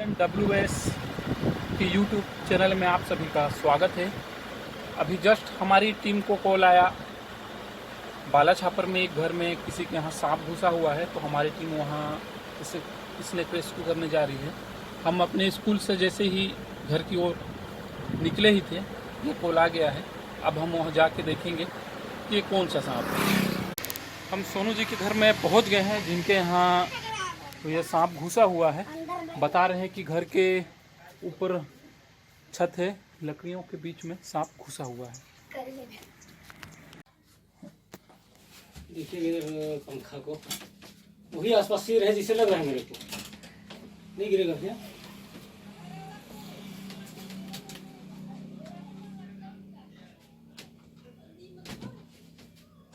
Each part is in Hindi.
WS की यूट्यूब चैनल में आप सभी का स्वागत है। अभी जस्ट हमारी टीम को कॉल आया, बाला छापर में एक घर में किसी के यहाँ सांप घुसा हुआ है, तो हमारी टीम वहाँ इसने रेस्क्यू करने जा रही है। हम अपने स्कूल से जैसे ही घर की ओर निकले ही थे, ये कॉल आ गया है। अब हम वहाँ जाके देखेंगे कि ये कौन सा सांप है। हम सोनू जी के घर में पहुँच गए हैं, जिनके यहाँ तो ये सांप घुसा हुआ है। बता रहे हैं कि घर के ऊपर छत है, लकड़ियों के बीच में सांप घुसा हुआ है। देखिए इधर पंखा को वही आसपास सिर है जिसे लग रहा है मेरे को। नहीं गिरेगा क्या?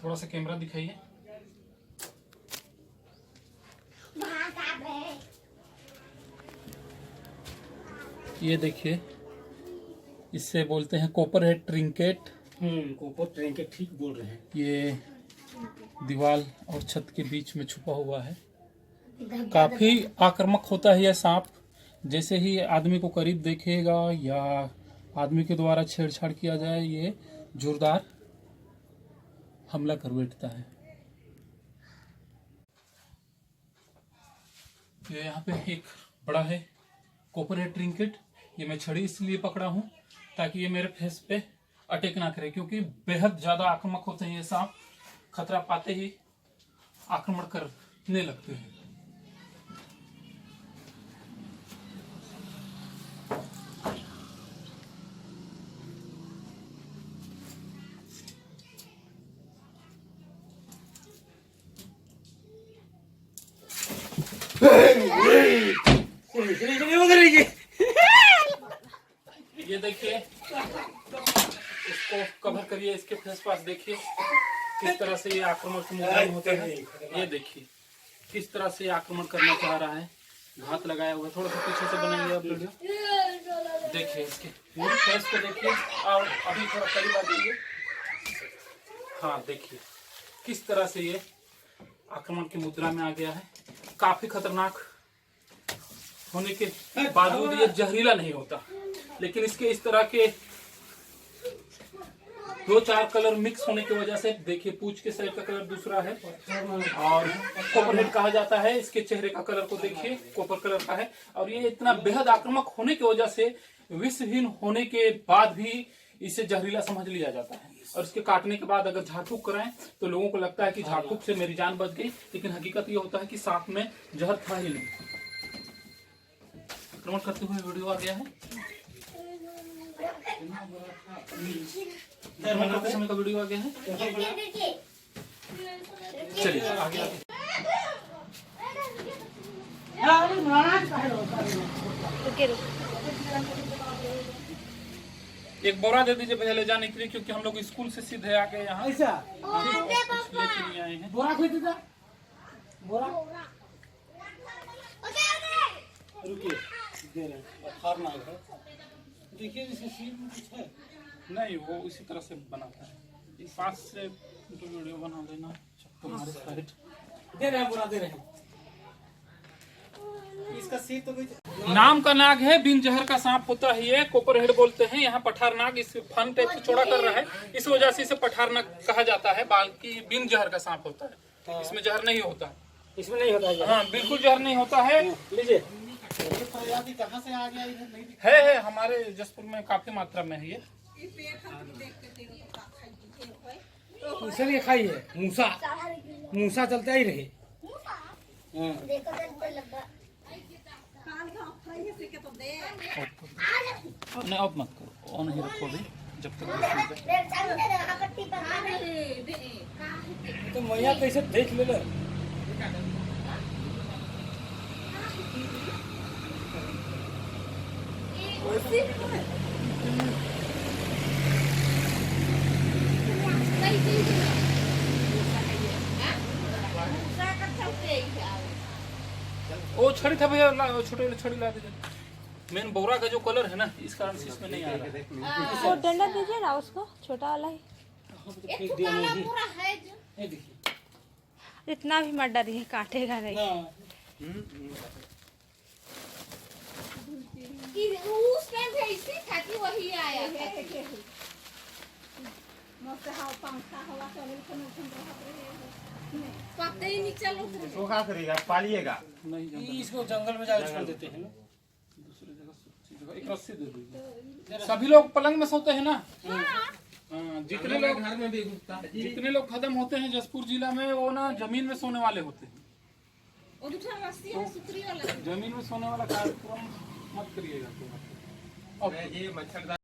थोड़ा सा कैमरा दिखाइए। ये देखिए, इससे बोलते हैं copper head trinket. Copper trinket ठीक बोल रहे हैं। ये दीवार और छत के बीच में छुपा हुआ है। काफी आक्रामक होता है यह सांप। जैसे ही आदमी को करीब देखेगा या आदमी के द्वारा छेड़छाड़ किया जाए, ये जोरदार हमला कर बैठता है। ये यहाँ पे एक बड़ा है कॉपर हेड ट्रिंकेट। ये मैं छड़ी इसलिए पकड़ा हूँ ताकि ये मेरे फेस पे अटैक ना करे, क्योंकि बेहद ज्यादा आक्रामक होते हैं ये सांप। खतरा पाते ही आक्रमण करने लगते हैं। ये देखिए, इसको कवर करिए, इसके फेस पास देखिए किस तरह से ये आक्रमण की मुद्रा में होता है। ये देखिए किस तरह से आक्रमण करना चाह रहा है। घात लगाया हुआ है। थोड़ा सा पीछे से बनाइए आप वीडियो। देखिए इसके पूरे फेस को देखिए, और अभी थोड़ा करीब आ जाइए। हाँ देखिए किस तरह से ये आक्रमण की मुद्रा में आ गया है। काफी खतरनाक होने के बावजूद ये जहरीला नहीं होता, लेकिन इसके इस तरह के 2-4 कलर मिक्स होने की वजह से, देखिए पूंछ के साइड का कलर दूसरा है और कॉपर हेड कहा जाता है। इसके चेहरे का कलर को देखिए, कॉपर कलर का है। और ये इतना बेहद आक्रामक होने की वजह से, विषहीन होने के बाद भी इसे जहरीला समझ लिया जाता है। और इसके काटने के बाद अगर झाड़ फूक कराएं तो लोगों को लगता है कि झाड़ फूक से मेरी जान बच गई, लेकिन हकीकत ये होता है कि सांप में जहर था ही नहीं। आक्रमण करते हुए वीडियो आ गया है। करते समय का वीडियो आ गया है। चलिए आगे एक बोरा दे दीजिए भैया ले जाने के लिए, क्योंकि हम लोग स्कूल से सीधे आके यहाँ लेके नहीं आए हैं। बोरा खोल दीजिए। बोरा रुकिए, दे रहे हैं। फार्म आया है। देखिए इसके सीट में कुछ है नहीं, वो इसी तरह से बनाता है। इस पास से तो वीडियो बना लेना तुम्हारे साइड। दे रहे हैं, बोरा दे रहे हैं। इसका सीट तो कुछ नाम का नाग है, बिन जहर का सांप होता है। ये कॉपर हेड बोलते हैं। यहाँ पठार नाग इस फन टाइप से चौड़ा कर रहा है, इस वजह से इसे पठार नाग कहा जाता है। बाकी बिन जहर का सांप होता है, इसमें जहर नहीं होता। इसमें नहीं होता है। हाँ बिल्कुल जहर नहीं होता है। लीजिए। कहाँ से आ गया? इधर नहीं है हमारे जसपुर में काफी मात्रा में है ये। ये खाइए। मूसा मूसा चलता ही रहे। नहीं अब मत करो, ऑन ही रखो भी जब तक। तो मैया कैसे देख ले। वो छड़ी था भैया, छोटे वाले छड़ी ला दीजिए। मेन बोरा का जो कलर है ना, इस कारण से इसमें नहीं आ रहा है। वो डंडा दीजिए ना उसको, छोटा वाला ही। इतना भी मत डरिए, काटेगा नहीं। वही आया था। मस्त हवा पंखा हवा चले पत्ते ही नीचे लुट रहे। सूखा करेगा पालिएगा नहीं जंगल इसको जंगल में जाकर छोड़ देते हैं ना। दूसरी जगह अच्छी जगह एक रस्सी दे दीजिए। सभी लोग पलंग में सोते हैं ना। हाँ, जितने लोग घर में भी घुसता है। जितने लोग खत्म होते हैं जसपुर जिला में वो ना जमीन में सोने वाले होते हैं। और दूसरा रस्सी है सुतरी वाला। जमीन में सोने वाला कार्यक्रम मत करिएगा। ये मच्छरदानी